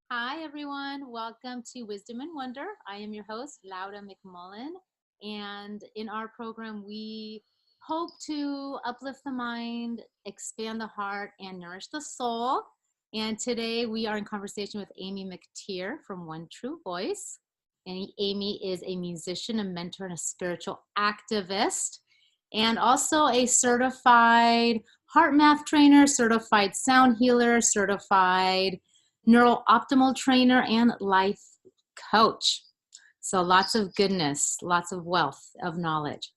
Hi, everyone. Welcome to Wisdom and Wonder. I am your host, Laura McMullin. And in our program, we hope to uplift the mind, expand the heart, and nourish the soul. And today we are in conversation with Amy McTear from One True Voice. And Amy is a musician, a mentor, and a spiritual activist, and also a certified heart math trainer, certified sound healer, certified neural optimal trainer, and life coach. So lots of goodness, lots of wealth of knowledge.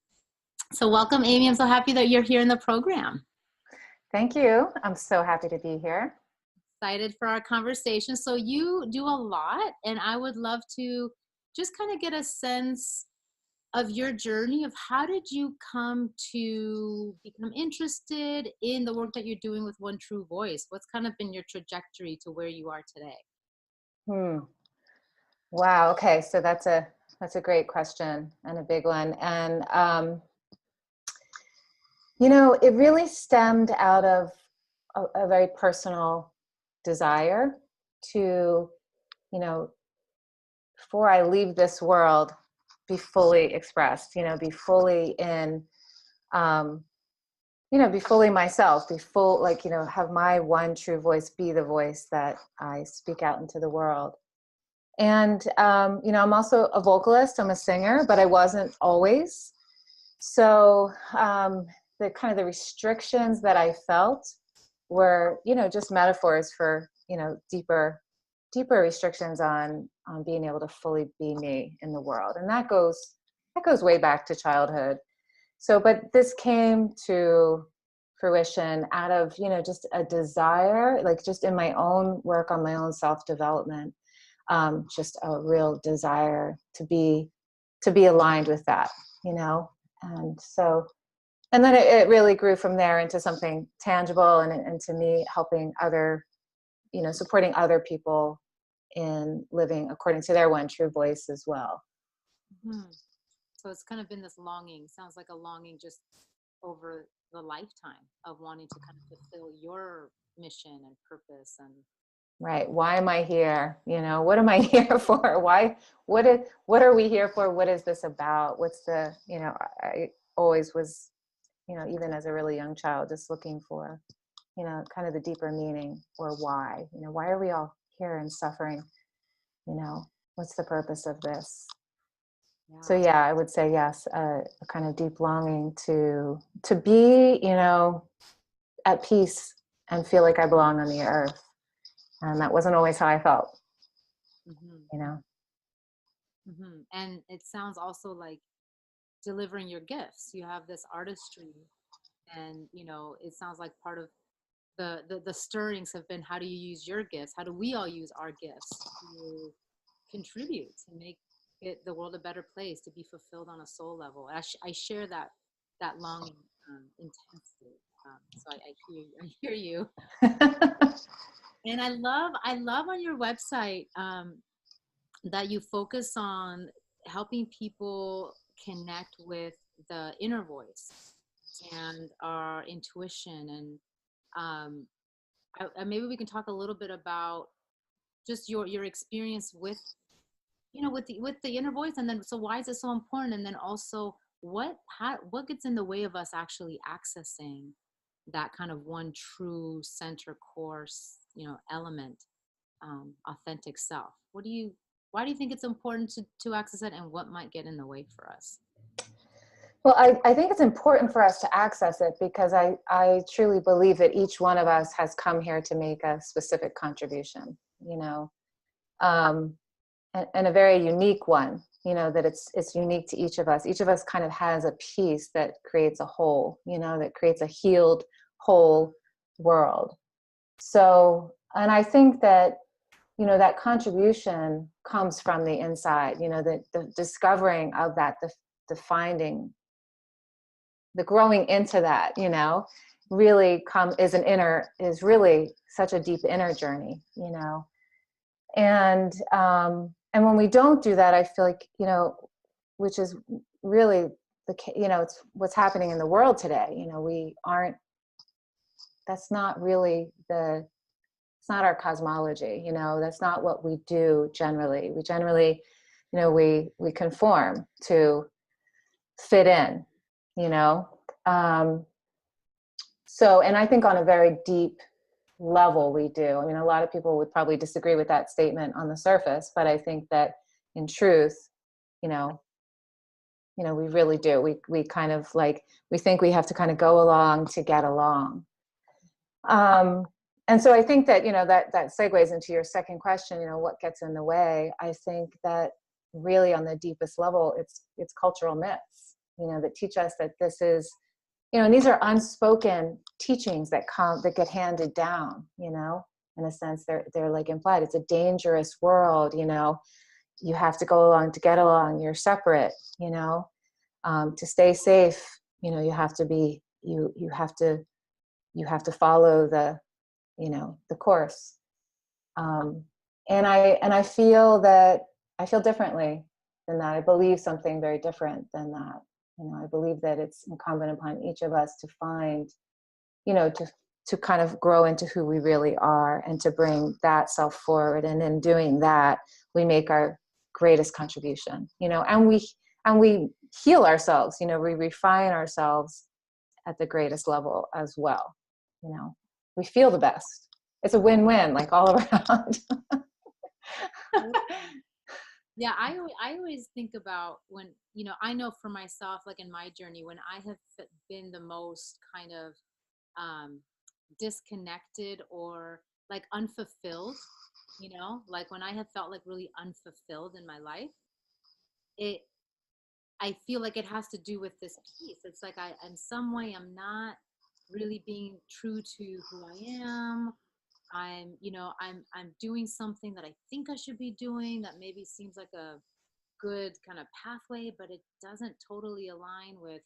So welcome, Amy. I'm so happy that you're here in the program. Thank you. I'm so happy to be here. Excited for our conversation. So you do a lot, and I would love to just kind of get a sense of your journey of how did you come to become interested in the work that you're doing with One True Voice? What's kind of been your trajectory to where you are today? Wow. Okay. So that's a great question and a big one. And it really stemmed out of a very personal desire to, you know, before I leave this world, be fully expressed. Be fully in, be fully myself. Be full, have my one true voice be the voice that I speak out into the world. And, I'm also a vocalist, I'm a singer, but I wasn't always. So the kind of the restrictions that I felt were, just metaphors for, deeper restrictions on being able to fully be me in the world. And that goes way back to childhood. So, but this came to fruition out of, just a desire, like just in my own work on my own self-development. Just a real desire to be aligned with that, and so, and then it really grew from there into something tangible, and to me helping other, supporting other people in living according to their one true voice as well. Mm-hmm. So it's kind of been this longing, sounds like a longing just over the lifetime of wanting to kind of fulfill your mission and purpose. And Right. Why am I here? What am I here for? Why, what are we here for? What is this about? What's the, I always was, even as a really young child, just looking for, kind of the deeper meaning, or why, why are we all here and suffering? What's the purpose of this? yeah. So yeah, I would say yes, a kind of deep longing to be, at peace and feel like I belong on the earth. And that wasn't always how I felt, Mm-hmm. Mm-hmm. And it sounds also like delivering your gifts. You have this artistry, and it sounds like part of the stirrings have been, how do you use your gifts? How do we all use our gifts to contribute to make the world a better place, to be fulfilled on a soul level? I share that longing intensely. So I hear you. And I love on your website that you focus on helping people connect with the inner voice and our intuition. And maybe we can talk a little bit about just your experience with with the inner voice, and then so why is it so important, and then also what gets in the way of us actually accessing that kind of one true center course element, authentic self. Why do you think it's important to access it, and what might get in the way for us? Well, I think it's important for us to access it because I truly believe that each one of us has come here to make a specific contribution, and a very unique one, that it's unique to each of us. Each of us kind of has a piece that creates a whole, that creates a healed whole world. So, and I think that, that contribution comes from the inside, the discovering of that, the finding, the growing into that, really is really such a deep inner journey, and when we don't do that, I feel like, which is really it's what's happening in the world today. It's not our cosmology, you know, that's not what we do generally. We generally, you know, we conform to fit in, you know. So, and I think on a very deep level we do. I mean, a lot of people would probably disagree with that statement on the surface, but I think that in truth, you know, we really do. We kind of like, we think we have to kind of go along to get along. And so I think that, you know, that segues into your second question, you know, what gets in the way? I think that really on the deepest level, it's cultural myths, you know, that teach us that this is, you know, and these are unspoken teachings that get handed down, you know, in a sense, they're like implied. It's a dangerous world, you know, you have to go along to get along, you're separate, you know, to stay safe, you know, you have to follow the, you know, the course. And I feel differently than that. I believe something very different than that. You know, I believe that it's incumbent upon each of us to find, you know, to kind of grow into who we really are and to bring that self forward. And in doing that, we make our greatest contribution, you know, and we heal ourselves, you know, we refine ourselves at the greatest level as well. You know, we feel the best. It's a win-win, like all around. Yeah, I always think about when, you know, I know for myself, like in my journey, when I have been the most kind of disconnected or like unfulfilled, you know, like when I have felt like really unfulfilled in my life, it I feel like it has to do with this piece. It's like in some way, I'm not really being true to who I am. You know, I'm doing something that I think I should be doing that maybe seems like a good kind of pathway, but it doesn't totally align with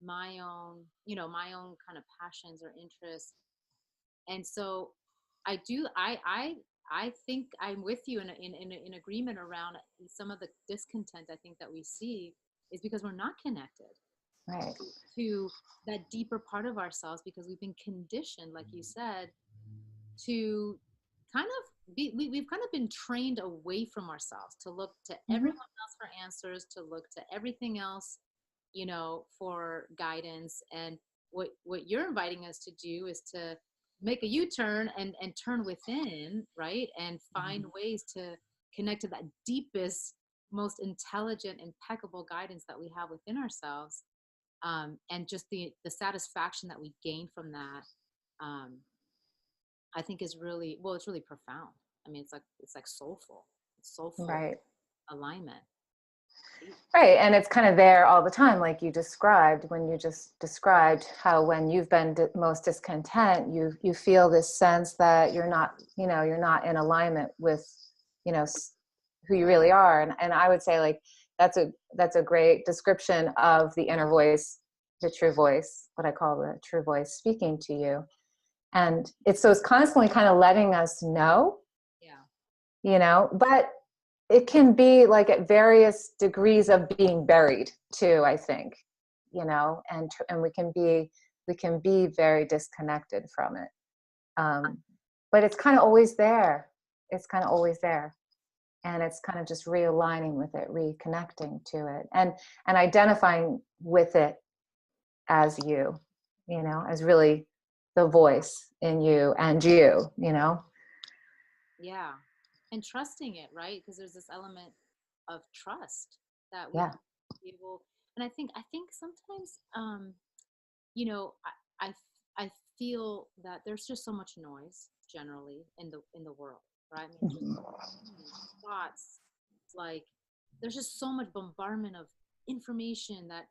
my own, you know, my own kind of passions or interests. And so I think I'm with you in agreement around some of the discontent I think that we see is because we're not connected Right. to that deeper part of ourselves because we've been conditioned, like you said, to kind of we've kind of been trained away from ourselves to look to Mm-hmm. everyone else for answers, to look to everything else, you know, for guidance. And what you're inviting us to do is to make a U-turn and turn within, right? And find ways to connect to that deepest, most intelligent, impeccable guidance that we have within ourselves. And just the satisfaction that we gain from that, I think is really, well, it's really profound. I mean, it's like soulful. It's soulful Right. alignment. Right. And it's kind of there all the time, like you described, when you just described how when you've been most discontent, you feel this sense that you're not, you know, you're not in alignment with, you know, who you really are. And I would say like, that's a great description of the inner voice, the true voice, what I call the true voice speaking to you. And it's constantly kind of letting us know, Yeah. you know, but it can be like at various degrees of being buried too, I think, you know, and we can be very disconnected from it. But it's kind of always there. It's kind of always there. And it's kind of just realigning with it, reconnecting to it, and identifying with it as you know, as really the voice in you and you know. Yeah. And trusting it, right? Because there's this element of trust that we Yeah. have to be able, and I think sometimes, you know, I feel that there's just so much noise generally in the world, right? I mean, just Mhm. thoughts, like there's just so much bombardment of information that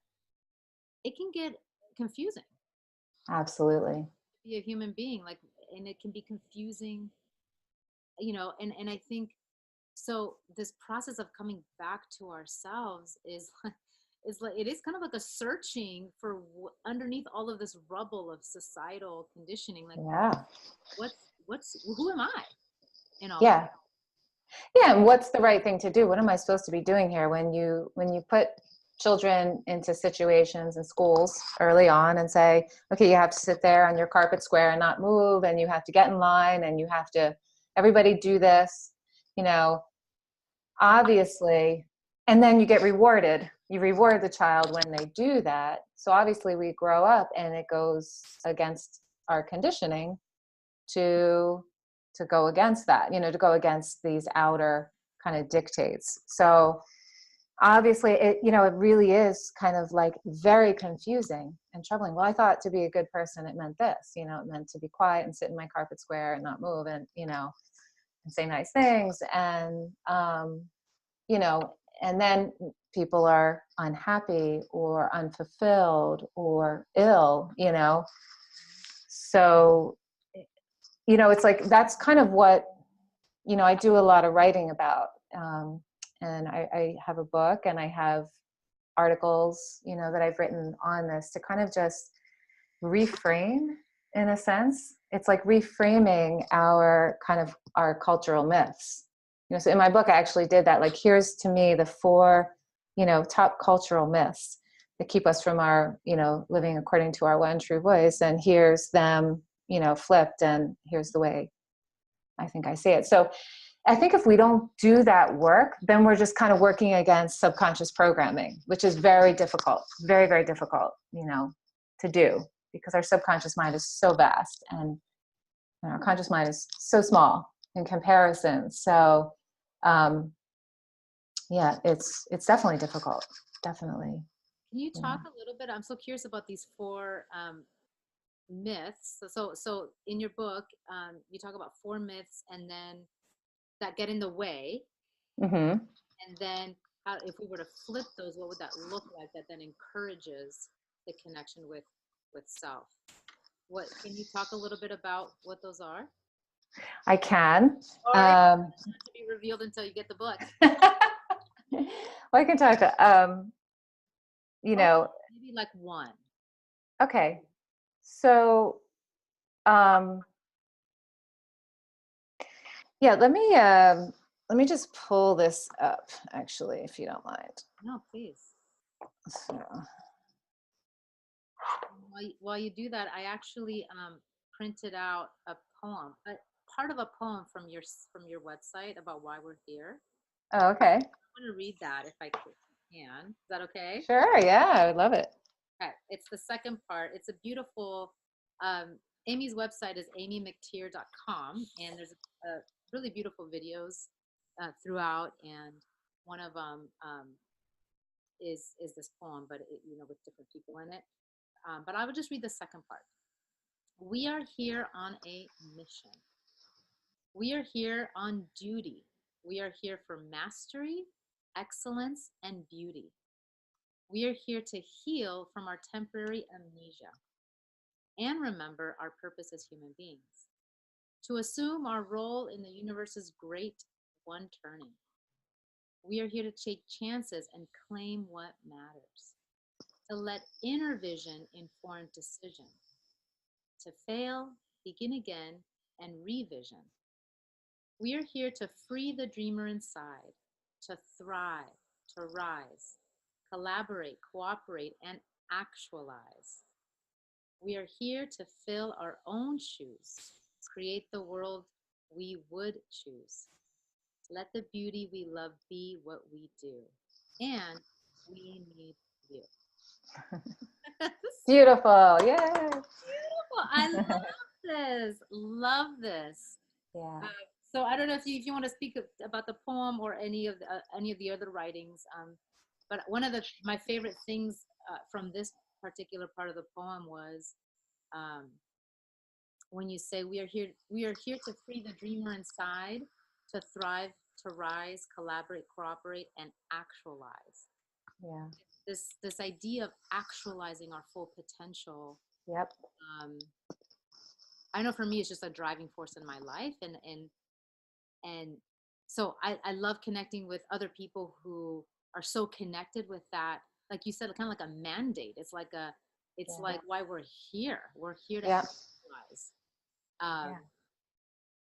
it can get confusing Absolutely. to be a human being, like, and it can be confusing, you know, and I think so this process of coming back to ourselves is is like it is kind of like a searching for underneath all of this rubble of societal conditioning, like Yeah. what's who am I in all of Yeah. Yeah, and what's the right thing to do? What am I supposed to be doing here? When you put children into situations in schools early on and say, okay, you have to sit there on your carpet square and not move, and you have to get in line, and you have to, everybody do this, you know, obviously, and then you get rewarded. You reward the child when they do that. So obviously we grow up and it goes against our conditioning to go against that, you know, to go against these outer kind of dictates. So obviously it, you know, it really is kind of like very confusing and troubling. Well, I thought to be a good person, it meant this, you know, it meant to be quiet and sit in my carpet square and not move and, you know, and say nice things. And, you know, and then people are unhappy or unfulfilled or ill, you know. So, you know, it's like, that's kind of what, you know, I do a lot of writing about. And I have a book and I have articles, you know, that I've written on this to kind of just reframe, in a sense. It's like reframing our kind of our cultural myths. You know, so in my book, I actually did that. Like, here's to me the 4, you know, top cultural myths that keep us from our, you know, living according to our one true voice. And here's them, you know, flipped, and here's the way I think I see it. So I think if we don't do that work, then we're just kind of working against subconscious programming, which is very difficult, very, very difficult, you know, to do, because our subconscious mind is so vast and our conscious mind is so small in comparison. So, yeah, it's definitely difficult. Definitely. Can you Yeah. talk a little bit? I'm so curious about these 4 myths. So in your book, you talk about 4 myths, and then that get in the way, Mm-hmm. and then how, if we were to flip those, what would that look like? That then encourages the connection with self. What can you talk a little bit about what those are? I can. Or Um, not to be revealed until you get the book. well, I can talk. You Or know, maybe like one. okay. So, um, yeah, let me just pull this up, actually, if you don't mind. No, please. So, While you do that, I actually printed out a poem, part of a poem from your website about why we're here. oh, okay. I want to read that if I can. Is that okay? Sure. Yeah, I would love it. Okay. It's the second part. It's a beautiful. Um, Amy's website is amymctear.com, and there's really beautiful videos throughout, and one of them is this poem, but you know, with different people in it. But I would just read the second part. We are here on a mission. We are here on duty. We are here for mastery, excellence, and beauty. We are here to heal from our temporary amnesia and remember our purpose as human beings, to assume our role in the universe's great one turning. We are here to take chances and claim what matters, to let inner vision inform decision, to fail, begin again, and revision. We are here to free the dreamer inside, to thrive, to rise, collaborate, cooperate, and actualize. We are here to fill our own shoes, create the world we would choose. Let the beauty we love be what we do. And we need you. Beautiful. Yay. Beautiful. I love this. Love this. Yeah. Uh, so I don't know if you want to speak about the poem or any of the other writings. But one of my favorite things from this particular part of the poem was um, when you say we are here to free the dreamer inside, to thrive, to rise, collaborate, cooperate, and actualize. Yeah. This idea of actualizing our full potential. Yep. Um, I know for me, it's just a driving force in my life, and so I love connecting with other people who are so connected with that. Like you said, kind of like a mandate. It's Yeah. like why we're here. We're here to Yeah. actualize. Um, Yeah.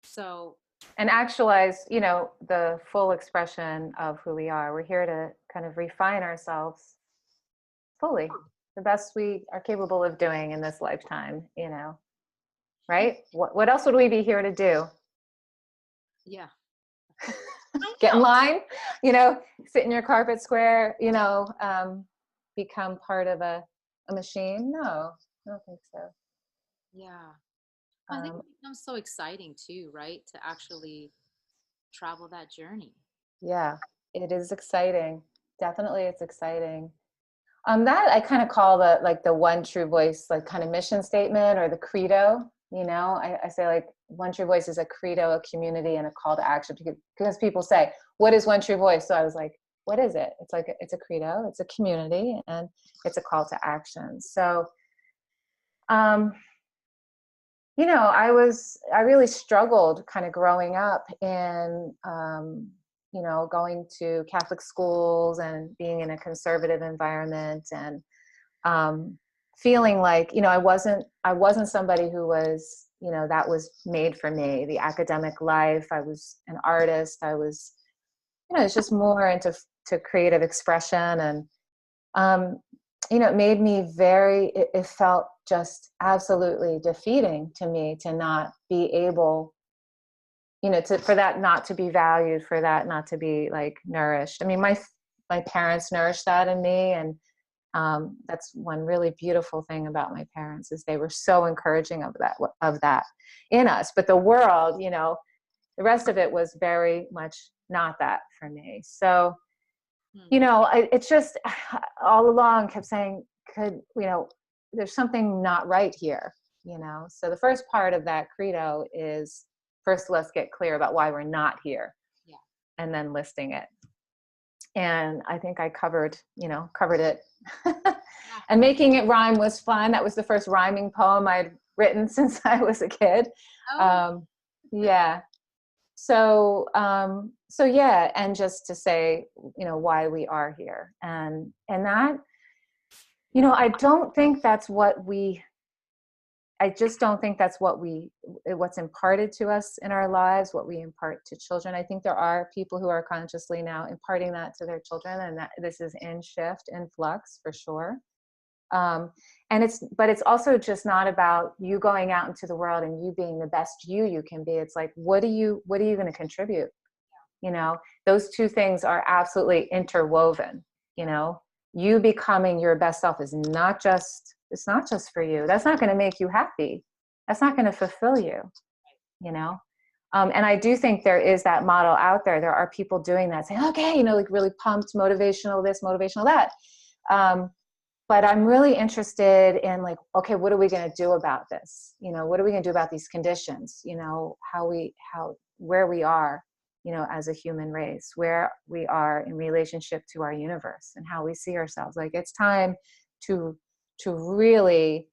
so And actualize, you know, the full expression of who we are. We're here to kind of refine ourselves fully, the best we are capable of doing in this lifetime, you know, right? What else would we be here to do? Yeah. Get I in know. line, sit in your carpet square, become part of a machine. No, I don't think so. Yeah. I think Um, it becomes so exciting too, right? To actually travel that journey. yeah, it is exciting. Definitely, it's exciting. That I kind of call the one true voice, like kind of mission statement or the credo. I say like one true voice is a credo, a community, and a call to action. Because people say, "What is one true voice?" So I was like, "What is it?" It's like it's a credo, it's a community, and it's a call to action. So, um, I really struggled kind of growing up in, going to Catholic schools and being in a conservative environment and feeling like, I wasn't somebody who was, that was made for me. The academic life, I was an artist. I was, it's just more into to creative expression and um, it made me it felt just absolutely defeating to me to not be able, for that not to be valued, for that not to be like nourished. I mean, my parents nourished that in me. And that's one really beautiful thing about my parents is they were so encouraging of that in us. But the world, the rest of it was very much not that for me. So Hmm. it's just all along kept saying, there's something not right here, So the first part of that credo is first, let's get clear about why we're not here, Yeah. and then listing it. And I think I covered it. Yeah. And making it rhyme was fun. That was the first rhyming poem I'd written since I was a kid. Oh. Um, yeah. So yeah, and just to say, why we are here, and that, I don't think that's I just don't think that's what's imparted to us in our lives, what we impart to children. I think there are people who are consciously now imparting that to their children, and that this is in shift, in flux for sure. Um, but it's also just not about you going out into the world and you being the best you can be. It's like, what are you going to contribute? Those two things are absolutely interwoven. You becoming your best self is it's not just for you. That's not going to make you happy. That's not going to fulfill you. you know and I do think there is that model out there. There are people doing that, saying, okay, like really pumped, motivational this, motivational that. But I'm really interested in, like, okay, what are we going to do about this? What are we going to do about these conditions? Where we are, as a human race, where we are in relationship to our universe and how we see ourselves. Like, it's time to really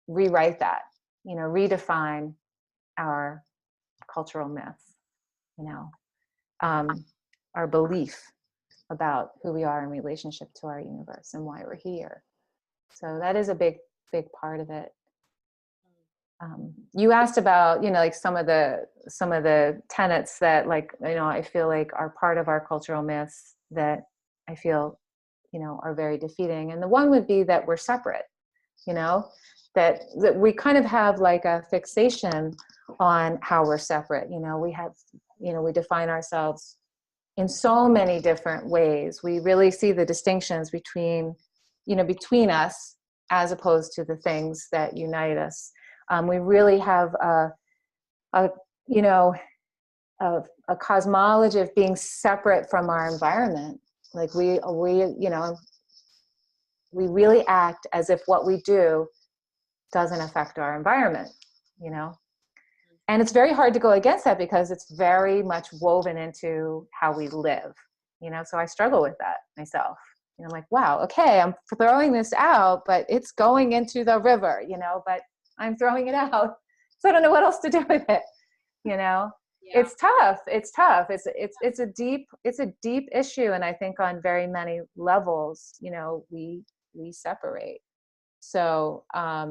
rewrite that, redefine our cultural myth, you know, um, our belief about who we are in relationship to our universe and why we're here. So that is a big, big part of it. You asked about, like some of the tenets that, like, I feel like are part of our cultural myths that I feel, are very defeating. And the one would be that we're separate, that we kind of have like a fixation on how we're separate. We define ourselves in so many different ways. We really see the distinctions between us as opposed to the things that unite us. We really have a you know a cosmology of being separate from our environment. Like we really act as if what we do doesn't affect our environment. You know, and it's very hard to go against that because it's very much woven into how we live. So I struggle with that myself. I'm like, wow, okay, I'm throwing this out, but it's going into the river, but I'm throwing it out. So I don't know what else to do with it. Yeah. It's tough. It's tough. It's a deep issue. And I think on very many levels, we separate. So, by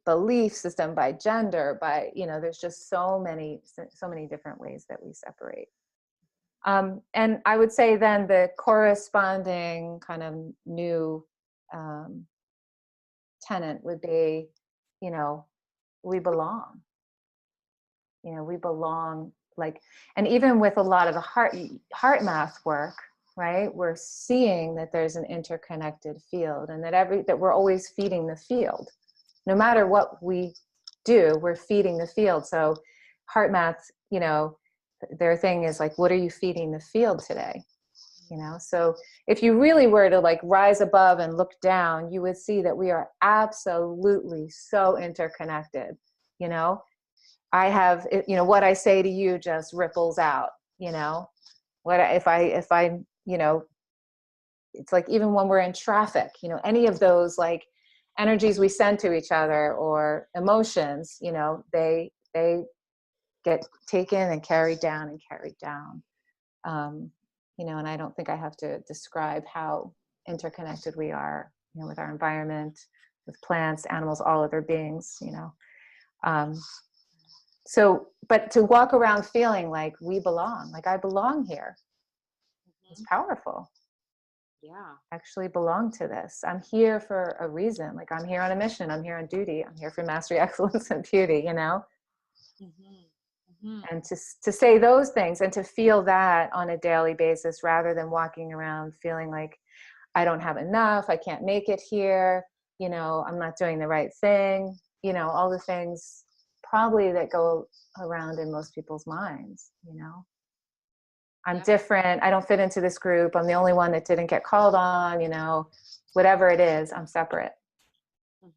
belief system, by gender, there's just so many different ways that we separate. And I would say then the corresponding kind of new tenet would be, we belong. You know, we belong, like, and even with a lot of the heart math work, right? We're seeing that there's an interconnected field, and that we're always feeding the field. No matter what we do, we're feeding the field. So heart math, you know, their thing is like, what are you feeding the field today? You know, so if you really were to like rise above and look down, you would see that we are absolutely so interconnected. You know, I have, you know, what I say to you just ripples out, you know, if I, you know, it's like, even when we're in traffic, you know, any of those like energies we send to each other or emotions, you know, they get taken and carried down and carried down. You know, and I don't think I have to describe how interconnected we are, you know, with our environment, with plants, animals, all other beings, you know. So, but to walk around feeling like we belong, like I belong here, is powerful. Yeah. Actually belong to this. I'm here for a reason. Like I'm here on a mission. I'm here on duty. I'm here for mastery, excellence, and beauty, you know? And to say those things and to feel that on a daily basis, rather than walking around feeling like I don't have enough, I can't make it here, you know, I'm not doing the right thing, you know, all the things probably that go around in most people's minds, you know. I'm different, I don't fit into this group, I'm the only one that didn't get called on, you know, whatever it is, I'm separate.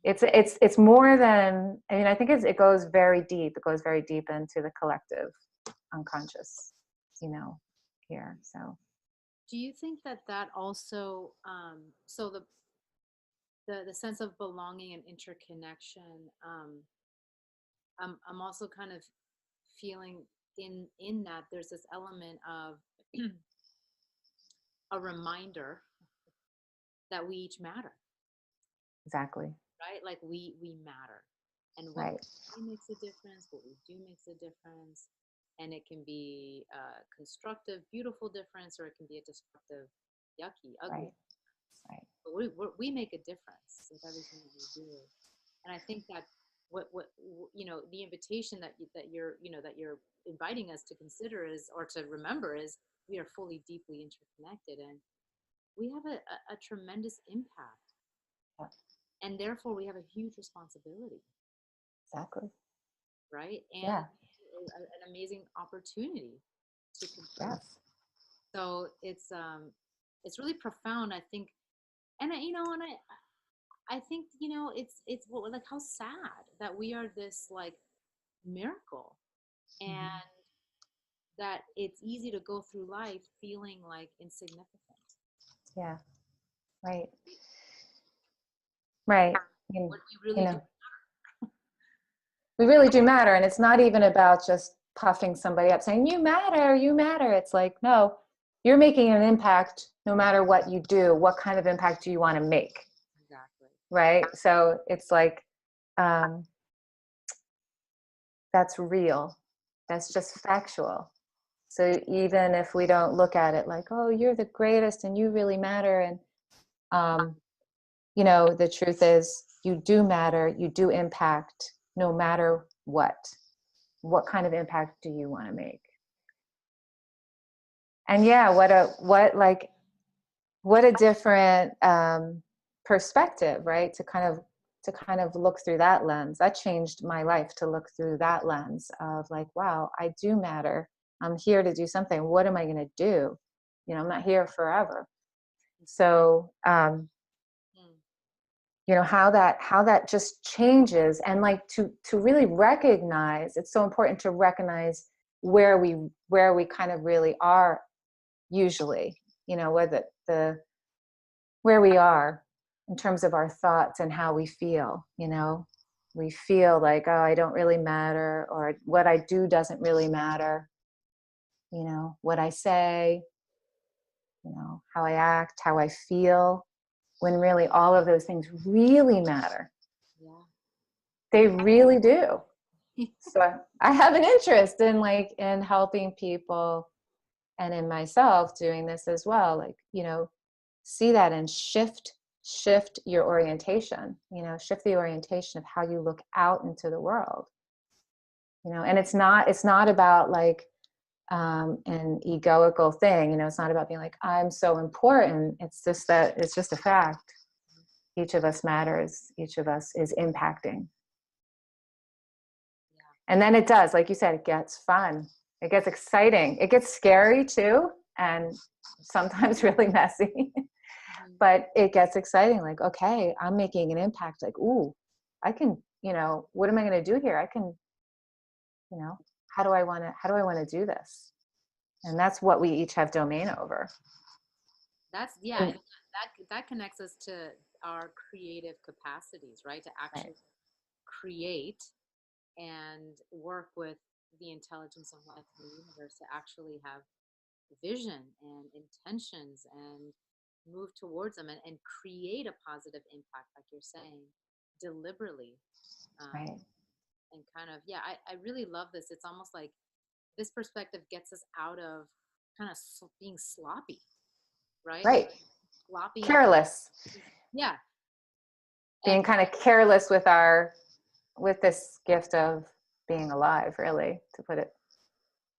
It's more than, I mean, I think it goes very deep. It goes very deep into the collective unconscious, you know, here. So Do you think that that also, so the sense of belonging and interconnection, I'm also kind of feeling in that there's this element of a reminder that we each matter, exactly. right? Like we matter, and what Right. we do makes a difference. What we do makes a difference, and it can be a constructive, beautiful difference, or it can be a destructive, yucky, ugly. Right. Right. But we make a difference with everything that we do, and I think that you know, the invitation that you're, you know, that you're inviting us to consider is, or to remember, is we are fully, deeply interconnected, and we have a tremendous impact, Yeah, and therefore we have a huge responsibility, exactly. right? And Yeah. an amazing opportunity to contribute. Yes. So it's really profound, I think. And you know, and I think, you know, it's like how sad that we are this like miracle, and Mm-hmm. that it's easy to go through life feeling like insignificant. Yeah. Right. Right. What we You really do. know, we really do matter. And it's not even about just puffing somebody up saying, you matter, you matter. It's like, no, you're making an impact no matter what you do. What kind of impact do you want to make? Exactly. Right. So it's like, um, that's real. That's just factual. So even if we don't look at it like, oh, you're the greatest and you really matter. And, you know, the truth is you do matter, you do impact no matter what. What kind of impact do you want to make? And yeah, what a different perspective, right? To kind of look through that lens. That changed my life, to look through that lens of like, wow, I do matter. I'm here to do something. What am I going to do? You know, I'm not here forever. So, Mm. you know, how that just changes, and like to really recognize, it's so important to recognize where we kind of really are usually, you know, where we are in terms of our thoughts and how we feel, you know. We feel like, oh, I don't really matter, or what I do doesn't really matter, you know, what I say, you know, how I act, how I feel, when really all of those things really matter. Yeah. They really do. So I have an interest in helping people, and in myself doing this as well, like, you know, see that and shift your orientation, you know, shift the orientation of how you look out into the world, you know, and it's not about like an egoical thing, you know, it's not about being like, I'm so important. It's just that it's just a fact. Each of us matters. Each of us is impacting. Yeah. And then it does, like you said, it gets fun. It gets exciting. It gets scary too, and sometimes really messy. Mhm. But it gets exciting. Like, okay, I'm making an impact. Like, ooh, I can, you know, what am I going to do here? I can, you know, how do I want to do this? And that's what we each have domain over. That's yeah, And, and that connects us to our creative capacities, right? To right, actually create and work with the intelligence of life in the universe to actually have vision and intentions and move towards them and create a positive impact, like you're saying, deliberately. Um, right, and kind of, yeah, I really love this. It's almost like this perspective gets us out of kind of being sloppy, right? Like right. sloppy and Careless, yeah. being And kind of careless with our, with this gift of being alive, really, to put it,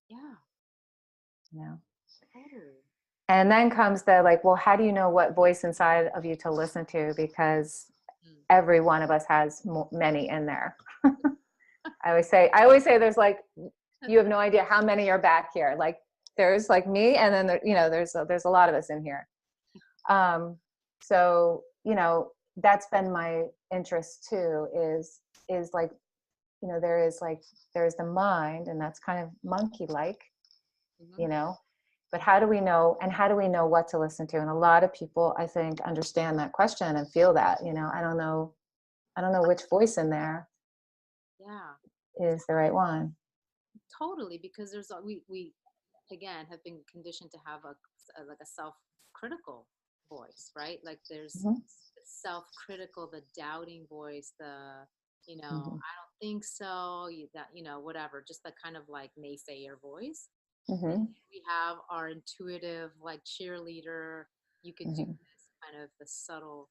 yeah, you know. totally. And then comes the like, well, how do you know what voice inside of you to listen to? Because Mm. every one of us has many in there. I always say there's like, you have no idea how many are back here. Like there's like me, and then there, you know, there's a lot of us in here. Um, so you know, that's been my interest too. Is like, you know, there's the mind, and that's kind of monkey like, Hmm. you know. But how do we know, and how do we know what to listen to? And a lot of people, I think, understand that question and feel that, you know, I don't know which voice in there Yeah, is the right one. totally. Because there's we again have been conditioned to have like a self-critical voice, right? Like there's Mm-hmm. the self-critical, the doubting voice, the Mm-hmm. I don't think so, that whatever, just the kind of like naysayer voice. And Mm-hmm. we have our intuitive like cheerleader, you could do Mm-hmm. this, kind of the subtle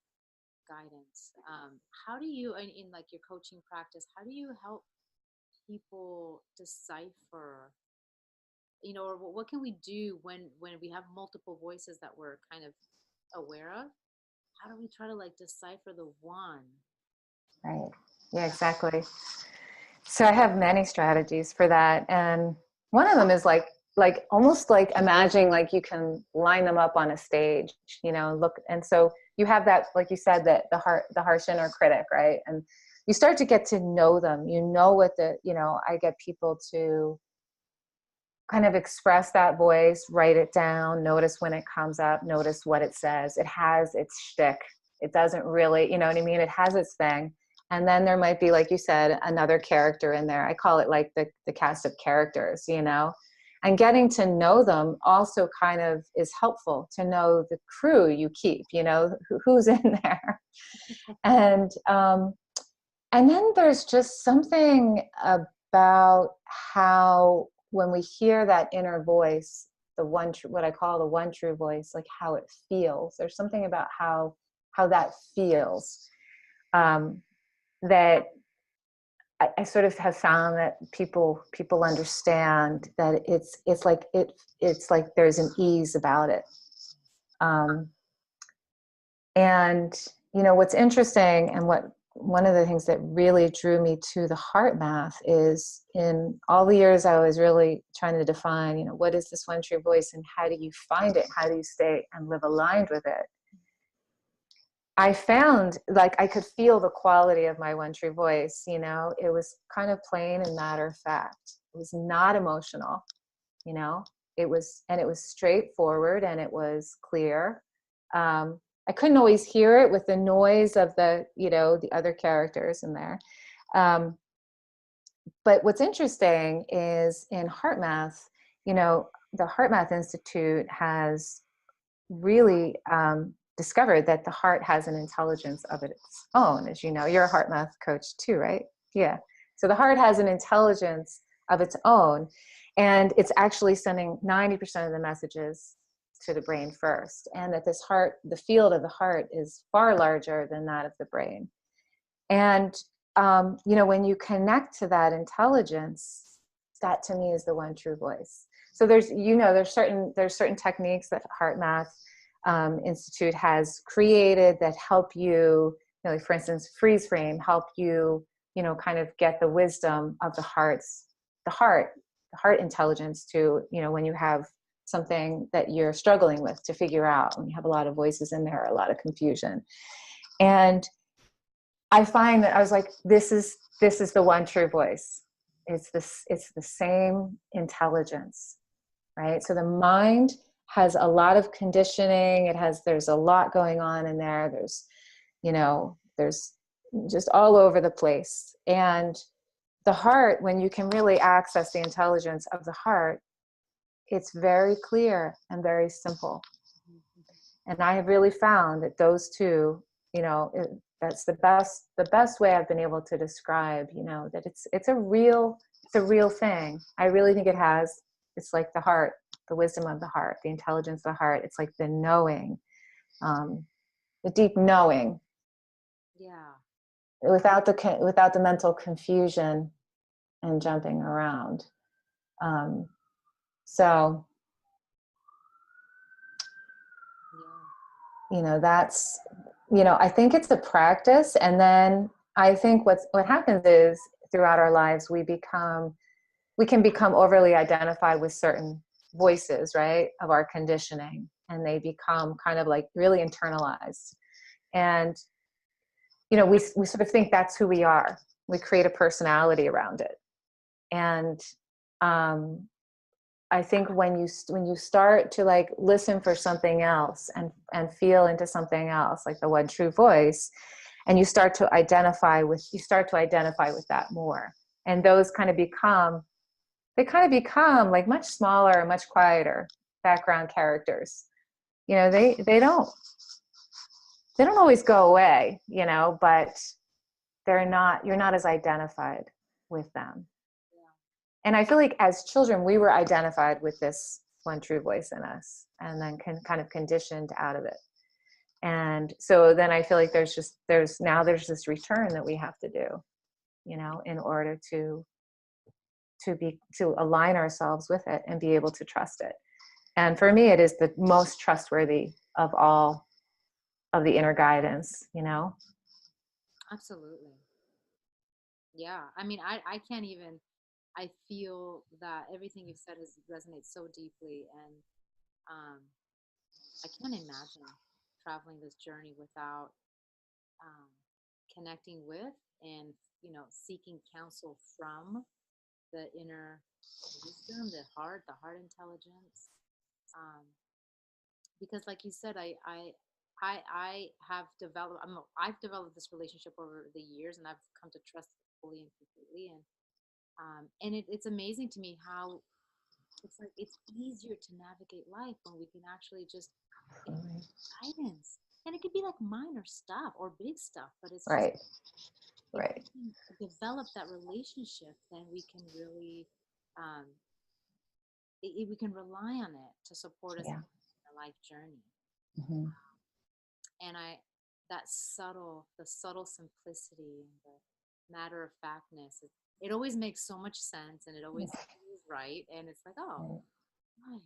guidance. How do you in like your coaching practice, how do you help people decipher, or what can we do when we have multiple voices that we're kind of aware of? How do we try to like decipher the one? Right. Yeah, exactly. So I have many strategies for that. And one of them is like almost like imagining like you can line them up on a stage, you know, look. And so you have that, like you said, that the harsh inner critic, right? And you start to get to know them. You know what the, you know, I get people to kind of express that voice, write it down, notice when it comes up, notice what it says. It has its shtick. It doesn't really, you know what I mean? It has its thing. And then there might be, like you said, another character in there. I call it like the cast of characters, you know? And getting to know them also kind of is helpful to know the crew you keep, you know, who's in there. And, um, and then there's just something about how when we hear that inner voice, the one what I call the one true voice, like how it feels. There's something about how that feels, um, that I sort of have found that people understand that it's like there's an ease about it. Um, And, you know, what's interesting and what one of the things that really drew me to the heart math is in all the years I was really trying to define, you know, what is this one true voice and how do you find it? How do you stay and live aligned with it? I found like I could feel the quality of my one true voice, you know, it was kind of plain and matter of fact. It was not emotional, you know, it was straightforward and it was clear. I couldn't always hear it with the noise of the, you know, the other characters in there. Um, but what's interesting is in heart math, you know, the Heart Math Institute has really discovered that the heart has an intelligence of its own. As you know, you're a heart math coach too, right? Yeah. So the heart has an intelligence of its own, and it's actually sending 90% of the messages to the brain first. And that this heart, the field of the heart is far larger than that of the brain. And when you connect to that intelligence, that to me is the one true voice. So there's certain techniques that Heart Math Institute has created that help you, like for instance, freeze frame, help you, kind of get the wisdom of the heart intelligence to, when you have something that you're struggling with to figure out, when you have a lot of voices in there, a lot of confusion. And I find that I was like, this is the one true voice. It's the same intelligence, right? So the mind has a lot of conditioning. There's a lot going on in there. There's just all over the place. And the heart, when you can really access the intelligence of the heart, it's very clear and very simple. And I have really found that those two, that's the best way I've been able to describe, that it's a real thing. I really think it's like the heart, the wisdom of the heart, the intelligence of the heart. It's like the knowing, the deep knowing. Yeah. Without the mental confusion and jumping around. So, that's, I think it's a practice. And then I think what happens is throughout our lives, we can become overly identified with certain voices, right, of our conditioning, and they become kind of like really internalized. And, we sort of think that's who we are. We create a personality around it. And I think when you start to like listen for something else and feel into something else, like the one true voice, and you start to identify with that more, and those kind of become like much smaller, much quieter background characters. They don't always go away, but you're not as identified with them. And I feel like as children, we were identified with this one true voice in us, and then kind of conditioned out of it. And so then I feel like there's this return that we have to do, in order to align ourselves with it and be able to trust it. And for me, it is the most trustworthy of all of the inner guidance, Absolutely. Yeah. I mean, I can't even, I feel that everything you've said resonates so deeply. And um, I can't imagine traveling this journey without um, connecting with and, seeking counsel from the inner wisdom, the heart intelligence. Um, because like you said, I have developed, I've developed this relationship over the years, and I've come to trust it fully and completely. And it's amazing to me how it's like it's easier to navigate life when we can actually just get guidance. And it could be like minor stuff or big stuff, but it's just Right. if Right. we can develop that relationship, then we can really um, we can rely on it to support us Yeah. in our life journey. Mm-hmm. And the subtle simplicity and the matter of factness, it always makes so much sense, and it always feels right. And it's like, oh, Right. right.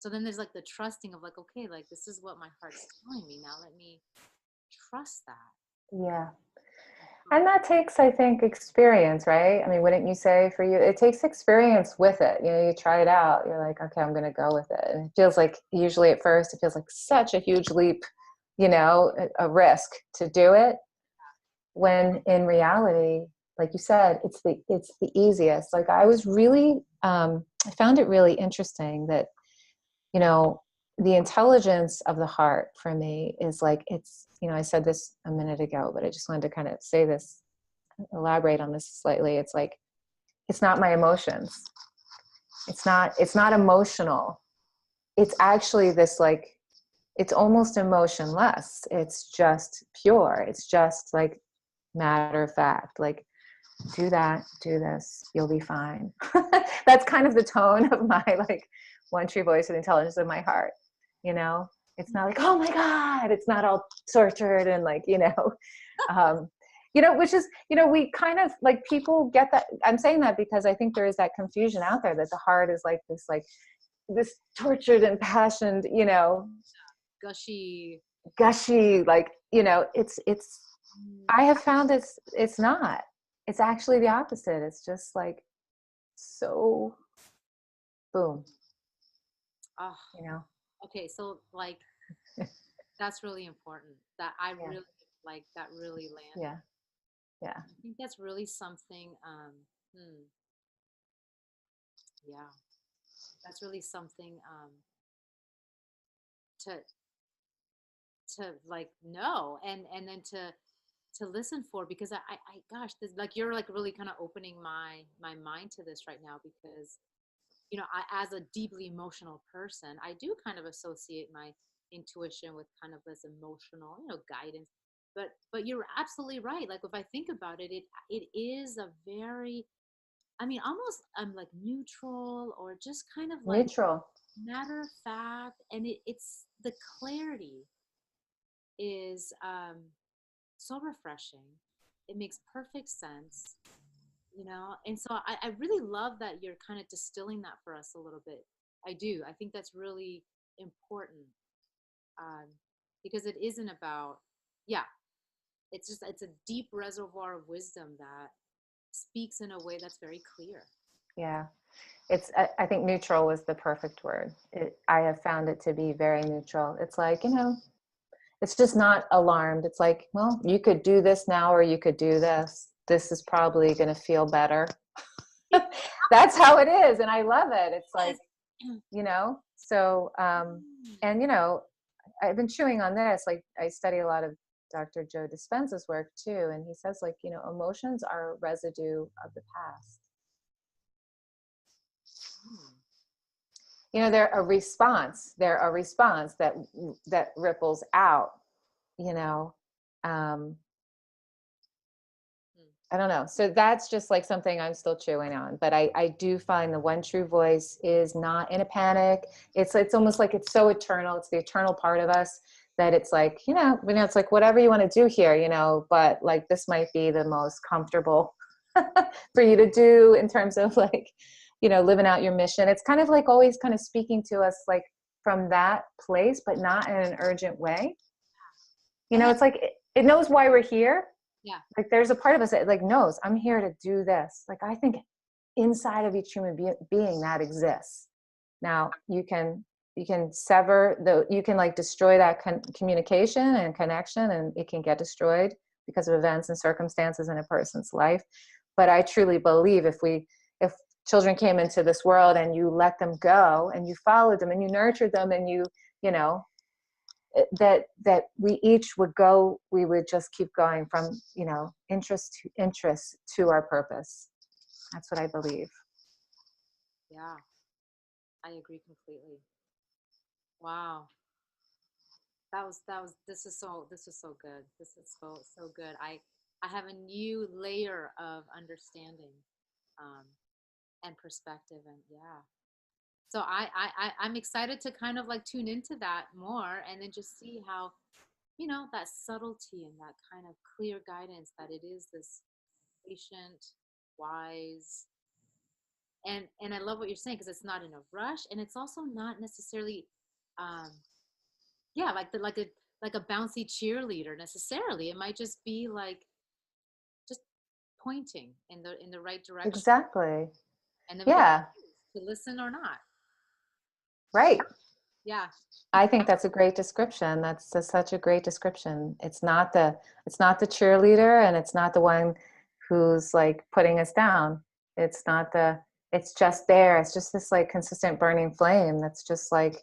So then there's like the trusting of like, okay, like this is what my heart's telling me. Now let me trust that. Yeah. And that takes, I think, experience, right? I mean, wouldn't you say for you, it takes experience with it. You try it out. You're like, okay, I'm going to go with it. And it feels like, usually at first, it feels like such a huge leap, a risk to do it. When in reality, like you said, it's the easiest. Like I was really, I found it really interesting that, the intelligence of the heart for me is like, I said this a minute ago, but I just wanted to kind of say this, elaborate on this slightly. It's like, it's not my emotions. It's not emotional. It's actually this, like, it's almost emotionless. It's just pure. It's just like matter of fact, like, do that, do this, you'll be fine. That's kind of the tone of my like one true voice of the intelligence of my heart. It's not like, oh my God, it's not all tortured and like, um, which is, we kind of like, people get that. I'm saying that because I think there is that confusion out there that the heart is like this tortured, impassioned, Gushy. gushy, like, it's, Mm. I have found it's not. It's actually the opposite. It's just like, so boom, Oh, you know. okay. So like, that's really important. That I Yeah, really like. That really landed. yeah, yeah. I think that's really something. Hmm, yeah, that's really something. To like know and then to listen for, because I gosh, this, like, you're like really kind of opening my mind to this right now, because I, as a deeply emotional person, I do kind of associate my intuition with kind of this emotional, guidance. But you're absolutely right. Like, if I think about it, it is a very, I mean, almost like neutral, or just kind of like Neutral. matter of fact, and it's the clarity is so refreshing. It makes perfect sense, and so I really love that you're kind of distilling that for us a little bit. I do. I think that's really important, um, because it isn't about, yeah, it's a deep reservoir of wisdom that speaks in a way that's very clear. Yeah. I think neutral was the perfect word. I have found it to be very neutral. It's like, it's just not alarmed. It's like, well, you could do this now, or you could do this. This is probably going to feel better. That's how it is. And I love it. It's like, Yes. so, and, I've been chewing on this. Like, I study a lot of Dr. Joe Dispenza's work too. And he says, like, emotions are a residue of the past. Mm. They're a response that ripples out, you know um Mm. I don't know. So that's just like something I'm still chewing on. But I do find the one true voice is not in a panic. It's almost like it's so eternal. It's the eternal part of us that it's like, it's like, whatever you want to do here, but like, this might be the most comfortable for you to do in terms of like, living out your mission. It's kind of like always kind of speaking to us like from that place, but not in an urgent way. Yeah. It's like it knows why we're here. Yeah. Like, there's a part of us that like knows, I'm here to do this. Like, I think inside of each human being that exists. Now you can sever you can like destroy that communication and connection, and it can get destroyed because of events and circumstances in a person's life. But I truly believe if children came into this world and you let them go and you followed them and you nurtured them and you know that we each would go, we would just keep going from interest to our purpose. That's what I believe. Yeah. I agree completely. Wow. This is so good. This is so good. I have a new layer of understanding, um, and perspective, and yeah. So I'm excited to kind of like tune into that more, and then just see how, that subtlety and that kind of clear guidance, that it is this patient, wise, and I love what you're saying, because it's not in a rush, and it's also not necessarily, um, yeah, like a bouncy cheerleader necessarily. It might just be like just pointing in the right direction, Exactly. and then we get Yeah. to listen or not. Right. Yeah. I think that's a great description. That's such a great description. It's not the cheerleader, and it's not the one who's like putting us down. It's not the it's just there. It's just this like consistent burning flame that's just like,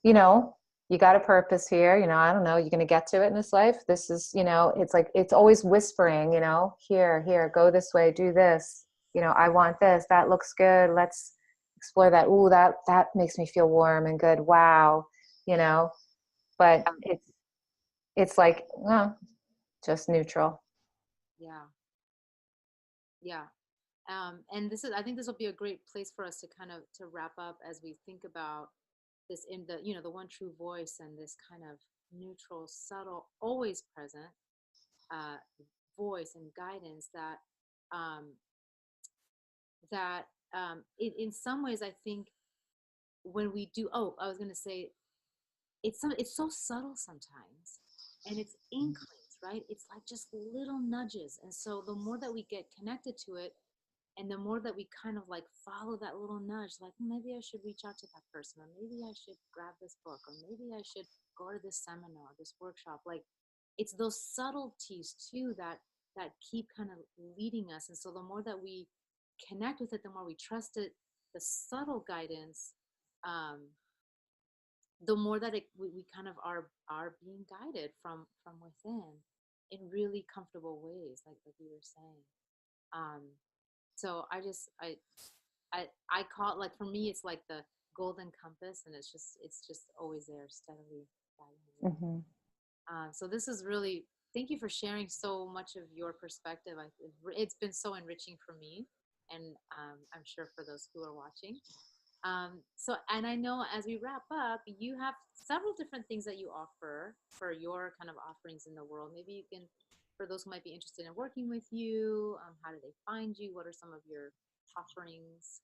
you know, you got a purpose here, I don't know, you're going to get to it in this life. This is, it's like, it's always whispering, here, go this way, do this, I want this, that looks good. Let's explore that. Ooh, that makes me feel warm and good. Wow. You know, but it's like, well, just neutral. Yeah. Yeah. And I think this will be a great place for us to kind of to wrap up, as we think about this, in the one true voice, and this kind of neutral, subtle, always present, uh, voice and guidance um, that in some ways I think when we do, oh, I was going to say, it's so subtle sometimes, and it's inklings, right? It's like just little nudges, and so the more that we get connected to it, and the more that we kind of like follow that little nudge, like maybe I should reach out to that person, or maybe I should grab this book, or maybe I should go to this seminar, this workshop. Like it's those subtleties too that keep kind of leading us. And so the more that we connect with it, the more we trust it, the subtle guidance, um, the more that we kind of are being guided from within in really comfortable ways, like you were saying. um so I call it, like, for me it's like the golden compass, and it's just always there, steadily guiding me. Hmm. So this is really, thank you for sharing so much of your perspective. It's been so enriching for me, and I'm sure for those who are watching. So, and I know as we wrap up, you have several different things that you offer for your kind of offerings in the world. Maybe you can, for those who might be interested in working with you, how do they find you? What are some of your offerings?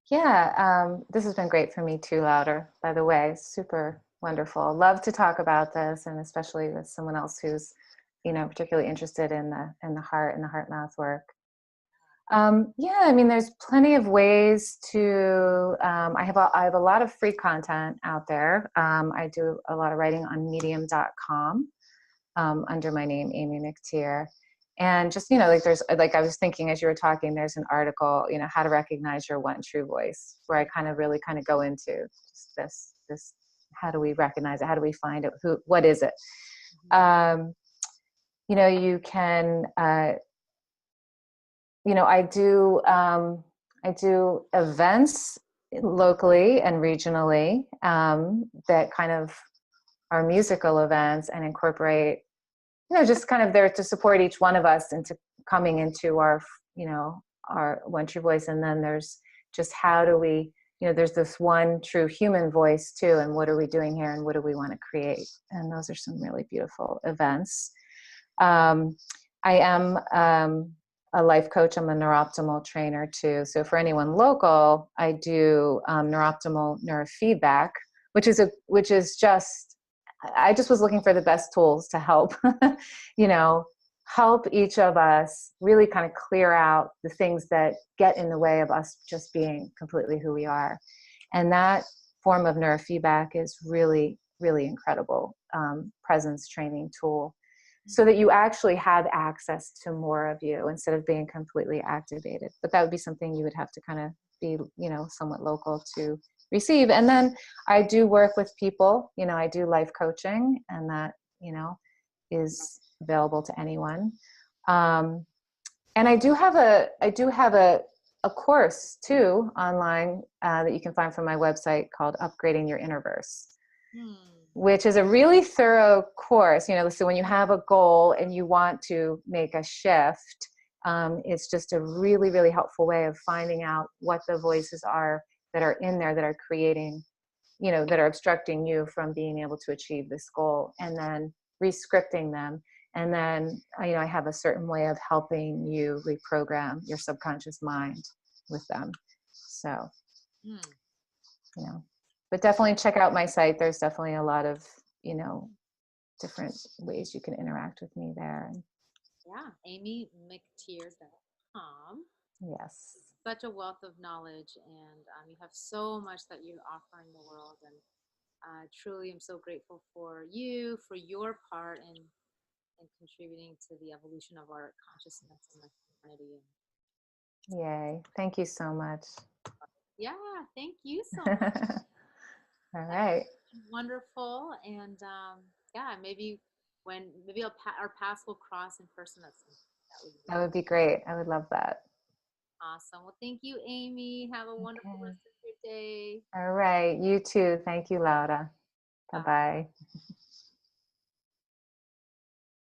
Um, Yeah, this has been great for me too, Louder, by the way. Super wonderful. Love to talk about this, and especially with someone else who's, particularly interested in the heart and the heart mouth work. Yeah, I mean, there's plenty of ways to. I have a lot of free content out there. I do a lot of writing on Medium.com under my name, Amy McTear. And just, like I was thinking as you were talking, there's an article, how to recognize your one true voice, where I kind of really kind of go into just this, how do we recognize it? How do we find it? What is it? Um, you can, I do events locally and regionally that kind of are musical events and incorporate, just kind of there to support each one of us into coming into our one true voice. And then there's just how do we, there's this one true human voice too, and what are we doing here, and what do we want to create? And those are some really beautiful events. I am a life coach. I'm a neurooptimal trainer too. So for anyone local, I do neurooptimal neurofeedback, which is just, I just was looking for the best tools to help, help each of us really kind of clear out the things that get in the way of us just being completely who we are. And that form of neurofeedback is really, really incredible presence training tool, so that you actually have access to more of you instead of being completely activated. But that would be something you would have to kind of be, somewhat local to receive. And then I do work with people, I do life coaching, and that, is available to anyone. And I do have a course too online that you can find from my website called Upgrading Your Innerverse, which is a really thorough course. So when you have a goal and you want to make a shift, it's just a really, really helpful way of finding out what the voices are that are in there that are creating, that are obstructing you from being able to achieve this goal, and then rescripting them. And then, I have a certain way of helping you reprogram your subconscious mind with them. So, but definitely check out my site. There's definitely a lot of, different ways you can interact with me there. Yeah, amymctear.com. Yes. Such a wealth of knowledge, and you have so much that you're offering the world. And truly, I'm so grateful for you, for your part in contributing to the evolution of our consciousness and humanity. Yay. Thank you so much. Yeah, thank you so much. All right. Wonderful. And yeah, maybe our paths will cross in person. That would be great. I would love that. Awesome. Well, thank you, Amy. Have a wonderful rest of your day. All right. You too. Thank you, Laura. Bye-bye.